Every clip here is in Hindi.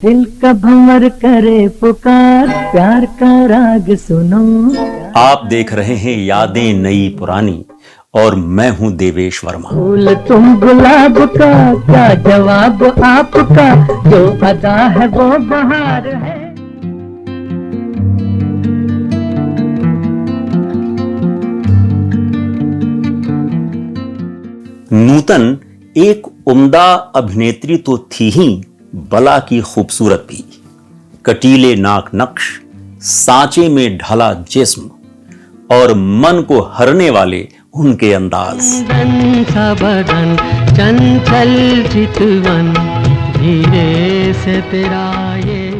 दिल का भंवर करे पुकार, प्यार का राग सुनो। आप देख रहे हैं यादें नई पुरानी और मैं हूं देवेश वर्मा। फूल तुम गुलाब का, क्या जवाब आपका, जो अदा है वो बहार है। नूतन एक उम्दा अभिनेत्री तो थी ही, बला की खूबसूरत भी। कटीले नाक नक्श, सांचे में ढला जिस्म और मन को हरने वाले उनके अंदाज। बदन चंचल चितवन, धीरे से तेरा ये।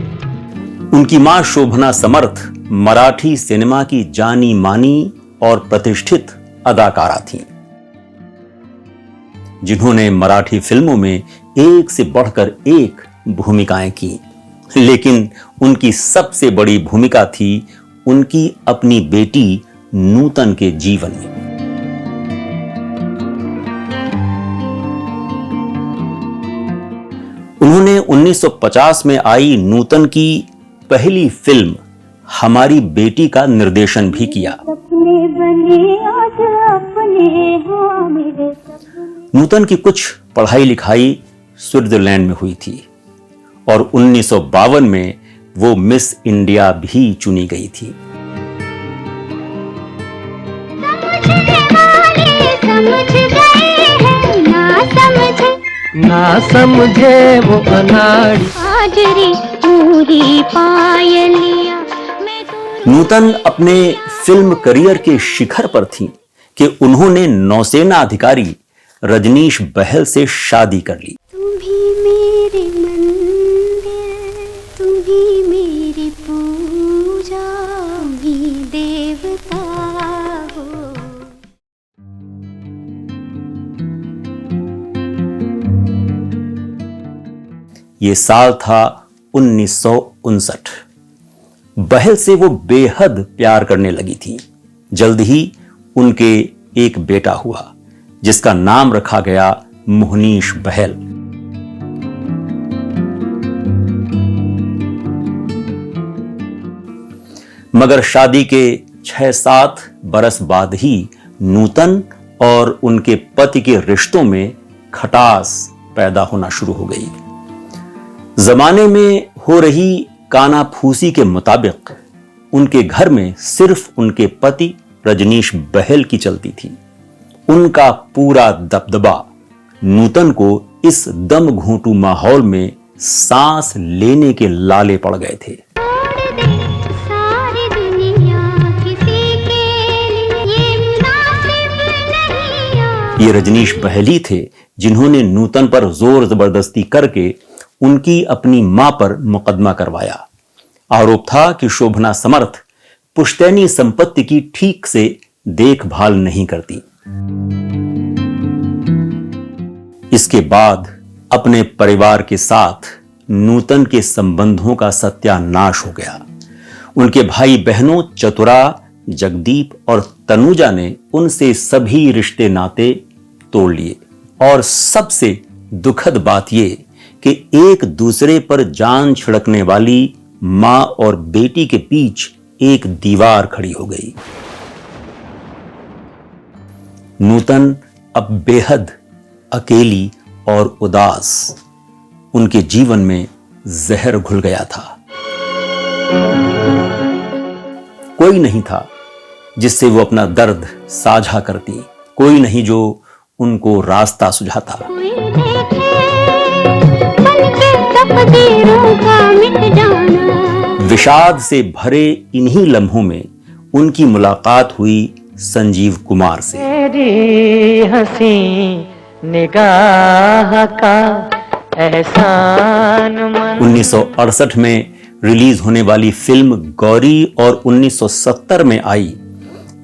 उनकी मां शोभना समर्थ मराठी सिनेमा की जानी मानी और प्रतिष्ठित अदाकारा थीं, जिन्होंने मराठी फिल्मों में एक से बढ़कर एक भूमिकाएं की। लेकिन उनकी सबसे बड़ी भूमिका थी उनकी अपनी बेटी नूतन के जीवन में। उन्होंने 1950 में आई नूतन की पहली फिल्म हमारी बेटी का निर्देशन भी किया। नूतन की कुछ पढ़ाई लिखाई स्विट्जरलैंड में हुई थी और 1952 में वो मिस इंडिया भी चुनी गई थी। ना समझे वो अनाड़ी हाजरी पूरी पायलिया। नूतन अपने फिल्म करियर के शिखर पर थीं कि उन्होंने नौसेना अधिकारी रजनीश बहल से शादी कर ली। तुम ही मेरे मंदिर, तुम ही मेरी पूजा, तुम ही देवता हो। ये साल था 1959। बहल से वो बेहद प्यार करने लगी थी। जल्द ही उनके एक बेटा हुआ, जिसका नाम रखा गया मोहनीश बहल। मगर शादी के 6-7 बरस बाद ही नूतन और उनके पति के रिश्तों में खटास पैदा होना शुरू हो गई। जमाने में हो रही कानाफूसी के मुताबिक उनके घर में सिर्फ उनके पति रजनीश बहल की चलती थी। उनका पूरा दबदबा नूतन को इस दम घूंटू माहौल में सांस लेने के लाले पड़ गए थे। ये रजनीश बहल ही थे जिन्होंने नूतन पर जोर जबरदस्ती करके उनकी अपनी मां पर मुकदमा करवाया। आरोप था कि शोभना समर्थ पुश्तैनी संपत्ति की ठीक से देखभाल नहीं करती। इसके बाद अपने परिवार के साथ नूतन के संबंधों का सत्यानाश हो गया। उनके भाई बहनों चतुरा, जगदीप और तनुजा ने उनसे सभी रिश्ते नाते तोड़ लिए और सबसे दुखद बात यह कि एक दूसरे पर जान छिड़कने वाली मां और बेटी के बीच एक दीवार खड़ी हो गई। नूतन अब बेहद अकेली और उदास, उनके जीवन में जहर घुल गया था। कोई नहीं था जिससे वो अपना दर्द साझा करती, कोई नहीं जो उनको रास्ता सुझाता। विषाद से भरे इन्हीं लम्हों में उनकी मुलाकात हुई संजीव कुमार से। तेरी हंसी निगाह का एहसान मन। 1968 में रिलीज होने वाली फिल्म गौरी और 1970 में आई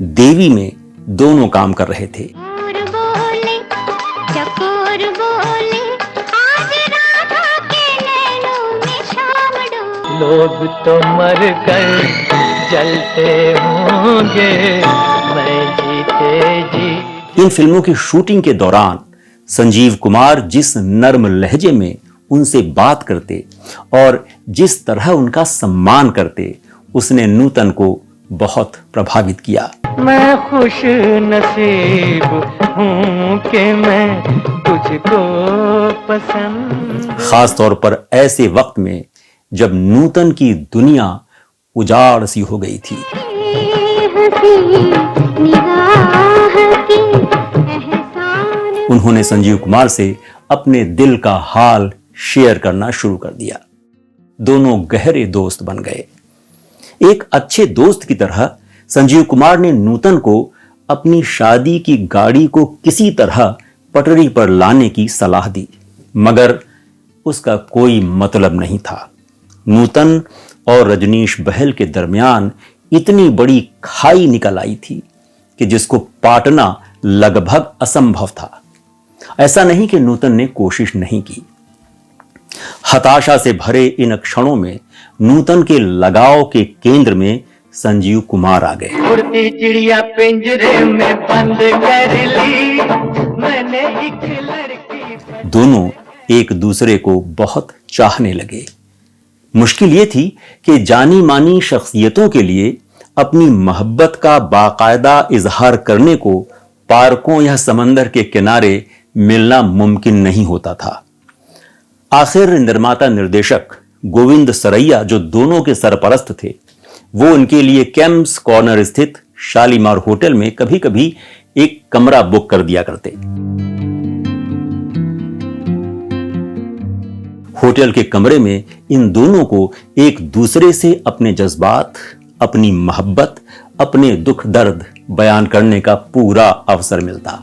देवी में दोनों काम कर रहे थे। लोग तो मर कर जलते होंगे, मैं जीते जी। इन फिल्मों की शूटिंग के दौरान संजीव कुमार जिस नर्म लहजे में उनसे बात करते और जिस तरह उनका सम्मान करते उसने नूतन को बहुत प्रभावित किया। मैं खुश नसीब हूँ कि मैं तुझको पसंद। खास तौर पर ऐसे वक्त में जब नूतन की दुनिया उजाड़ सी हो गई थी। उन्होंने संजीव कुमार से अपने दिल का हाल शेयर करना शुरू कर दिया। दोनों गहरे दोस्त बन गए। एक अच्छे दोस्त की तरह संजीव कुमार ने नूतन को अपनी शादी की गाड़ी को किसी तरह पटरी पर लाने की सलाह दी, मगर उसका कोई मतलब नहीं था। नूतन और रजनीश बहल के दरमियान इतनी बड़ी खाई निकल आई थी कि जिसको पाटना लगभग असंभव था। ऐसा नहीं कि नूतन ने कोशिश नहीं की। हताशा से भरे इन क्षणों में नूतन के लगाव के केंद्र में संजीव कुमार आ गए। उड़ती चिड़िया पिंजरे में बंद कर ली मैंने एक लड़की। दोनों एक दूसरे को बहुत चाहने लगे। मुश्किल ये थी कि जानी मानी शख्सियतों के लिए अपनी मोहब्बत का बाकायदा इजहार करने को पार्कों या समंदर के किनारे मिलना मुमकिन नहीं होता था। आखिर निर्माता निर्देशक गोविंद सरैया, जो दोनों के सरपरस्त थे, वो उनके लिए कैम्प्स कॉर्नर स्थित शालीमार होटल में कभी कभी एक कमरा बुक कर दिया करते। होटल के कमरे में इन दोनों को एक दूसरे से अपने जज्बात, अपनी मोहब्बत, अपने दुख दर्द बयान करने का पूरा अवसर मिलता।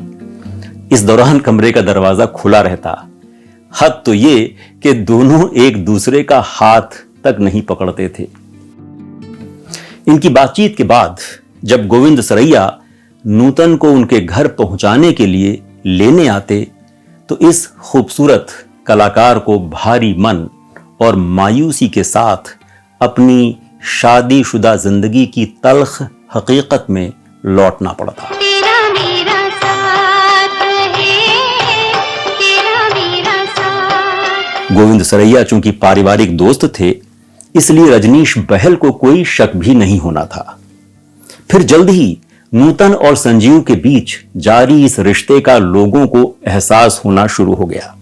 इस दौरान कमरे का दरवाजा खुला रहता। हद तो ये कि दोनों एक दूसरे का हाथ तक नहीं पकड़ते थे। इनकी बातचीत के बाद जब गोविंद सरैया नूतन को उनके घर पहुंचाने के लिए लेने आते तो इस खूबसूरत कलाकार को भारी मन और मायूसी के साथ अपनी शादीशुदा जिंदगी की तल्ख हकीकत में लौटना पड़ता। गोविंद सरैया चूंकि पारिवारिक दोस्त थे, इसलिए रजनीश बहल को कोई शक भी नहीं होना था। फिर जल्द ही नूतन और संजीव के बीच जारी इस रिश्ते का लोगों को एहसास होना शुरू हो गया।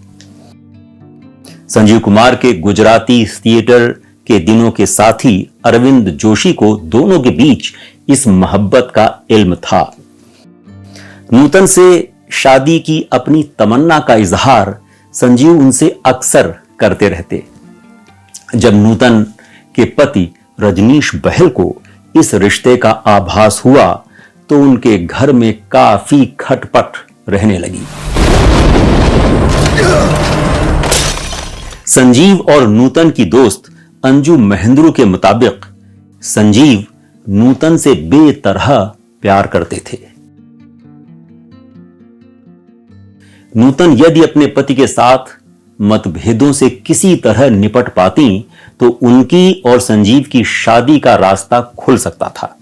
संजीव कुमार के गुजराती थिएटर के दिनों के साथी अरविंद जोशी को दोनों के बीच इस मोहब्बत का इल्म था। नूतन से शादी की अपनी तमन्ना का इजहार संजीव उनसे अक्सर करते रहते। जब नूतन के पति रजनीश बहल को इस रिश्ते का आभास हुआ तो उनके घर में काफी खटपट रहने लगी। संजीव और नूतन की दोस्त अंजू महेंद्रू के मुताबिक संजीव नूतन से बेतरह प्यार करते थे। नूतन यदि अपने पति के साथ मतभेदों से किसी तरह निपट पाती तो उनकी और संजीव की शादी का रास्ता खुल सकता था।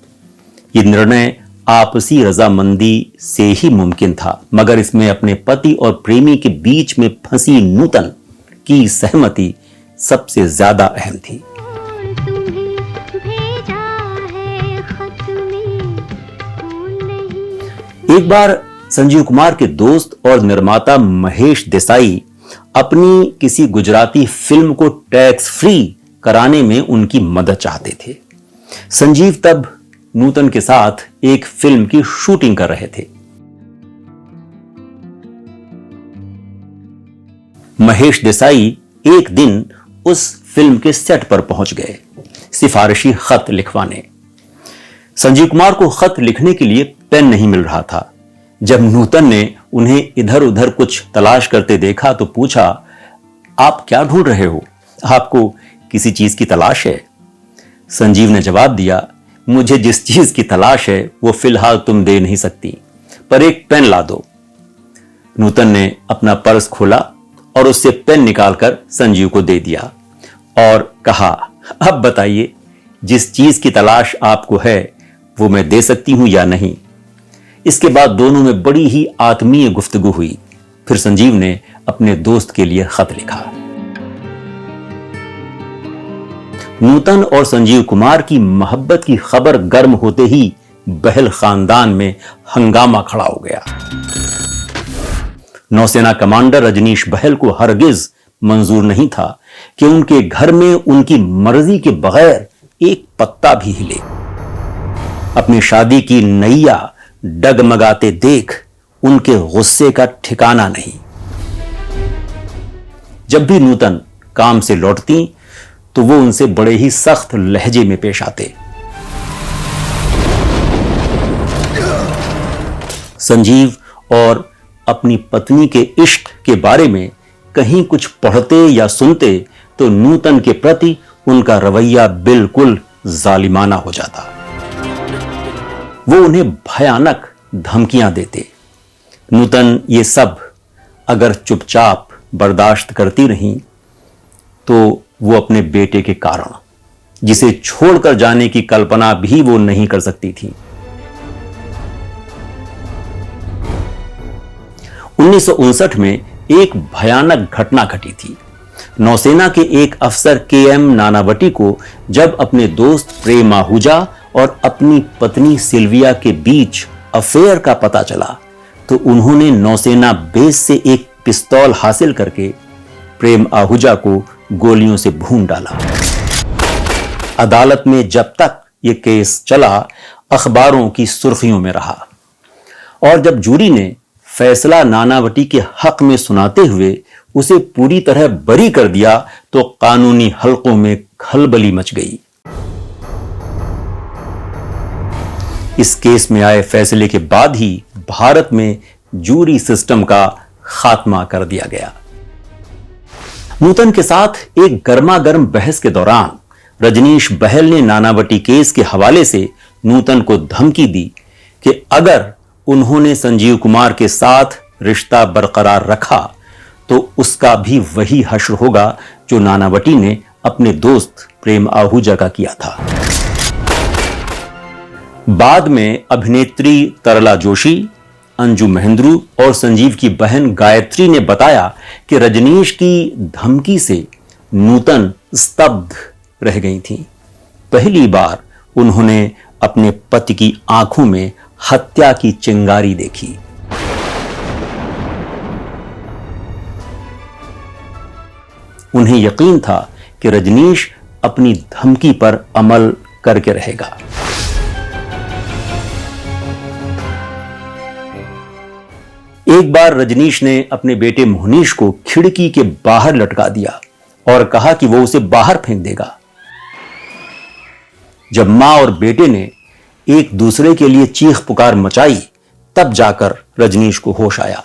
यह निर्णय आपसी रजामंदी से ही मुमकिन था, मगर इसमें अपने पति और प्रेमी के बीच में फंसी नूतन की सहमति सबसे ज्यादा अहम थी। एक बार संजीव कुमार के दोस्त और निर्माता महेश देसाई अपनी किसी गुजराती फिल्म को टैक्स फ्री कराने में उनकी मदद चाहते थे। संजीव तब नूतन के साथ एक फिल्म की शूटिंग कर रहे थे। महेश देसाई एक दिन उस फिल्म के सेट पर पहुंच गए सिफारिशी खत लिखवाने। संजीव कुमार को खत लिखने के लिए पेन नहीं मिल रहा था। जब नूतन ने उन्हें इधर उधर कुछ तलाश करते देखा तो पूछा, आप क्या ढूंढ रहे हो? आपको किसी चीज की तलाश है? संजीव ने जवाब दिया, मुझे जिस चीज की तलाश है वो फिलहाल तुम दे नहीं सकती, पर एक पेन ला दो। नूतन ने अपना पर्स खोला और उससे पेन निकालकर संजीव को दे दिया और कहा, अब बताइए जिस चीज की तलाश आपको है वो मैं दे सकती हूं या नहीं। इसके बाद दोनों में बड़ी ही आत्मीय गुफ्तगू हुई। फिर संजीव ने अपने दोस्त के लिए खत लिखा। नूतन और संजीव कुमार की मोहब्बत की खबर गर्म होते ही बहल खानदान में हंगामा खड़ा हो गया। नौसेना कमांडर रजनीश बहल को हरगिज मंजूर नहीं था कि उनके घर में उनकी मर्जी के बगैर एक पत्ता भी हिले। अपनी शादी की नैया डगमगाते देख उनके गुस्से का ठिकाना नहीं। जब भी नूतन काम से लौटती तो वो उनसे बड़े ही सख्त लहजे में पेश आते। संजीव और अपनी पत्नी के इश्क के बारे में कहीं कुछ पढ़ते या सुनते तो नूतन के प्रति उनका रवैया बिल्कुल जालिमाना हो जाता। वो उन्हें भयानक धमकियां देते। नूतन ये सब अगर चुपचाप बर्दाश्त करती रहीं तो वो अपने बेटे के कारण, जिसे छोड़कर जाने की कल्पना भी वो नहीं कर सकती थी। 1959 में एक भयानक घटना घटी थी। नौसेना के एक अफसर KM नानावटी को जब अपने दोस्त प्रेम आहूजा और अपनी पत्नी सिल्विया के बीच अफेयर का पता चला तो उन्होंने नौसेना बेस से एक पिस्तौल हासिल करके प्रेम आहूजा को गोलियों से भून डाला। अदालत में जब तक यह केस चला अखबारों की सुर्खियों में रहा और जब जूरी ने फैसला नानावटी के हक में सुनाते हुए उसे पूरी तरह बरी कर दिया तो कानूनी हलकों में खलबली मच गई। इस केस में आए फैसले के बाद ही भारत में जूरी सिस्टम का खात्मा कर दिया गया। नूतन के साथ एक गर्मागर्म बहस के दौरान रजनीश बहल ने नानावटी केस के हवाले से नूतन को धमकी दी कि अगर उन्होंने संजीव कुमार के साथ रिश्ता बरकरार रखा तो उसका भी वही हश्र होगा जो नानावटी ने अपने दोस्त प्रेम आहूजा का किया था। बाद में अभिनेत्री तरला जोशी, अंजू महेंद्रू और संजीव की बहन गायत्री ने बताया कि रजनीश की धमकी से नूतन स्तब्ध रह गई थी। पहली बार उन्होंने अपने पति की आंखों में हत्या की चिंगारी देखी। उन्हें यकीन था कि रजनीश अपनी धमकी पर अमल करके रहेगा। एक बार रजनीश ने अपने बेटे मोहनीश को खिड़की के बाहर लटका दिया और कहा कि वो उसे बाहर फेंक देगा। जब मां और बेटे ने एक दूसरे के लिए चीख पुकार मचाई तब जाकर रजनीश को होश आया।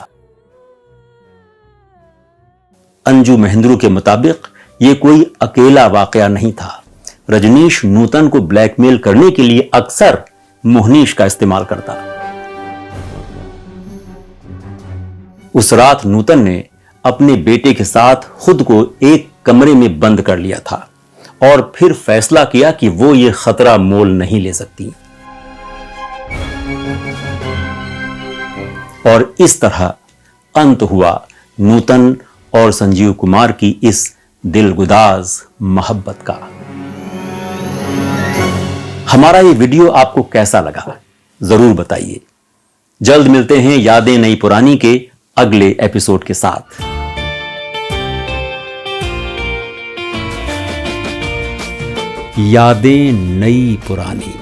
अंजू महेंद्रू के मुताबिक यह कोई अकेला वाकया नहीं था। रजनीश नूतन को ब्लैकमेल करने के लिए अक्सर मोहनीश का इस्तेमाल करता। उस रात नूतन ने अपने बेटे के साथ खुद को एक कमरे में बंद कर लिया था और फिर फैसला किया कि वो ये खतरा मोल नहीं ले सकती। और इस तरह अंत हुआ नूतन और संजीव कुमार की इस दिलगुदाज मोहब्बत का। हमारा ये वीडियो आपको कैसा लगा जरूर बताइए। जल्द मिलते हैं यादें नई पुरानी के अगले एपिसोड के साथ। यादें नई पुरानी।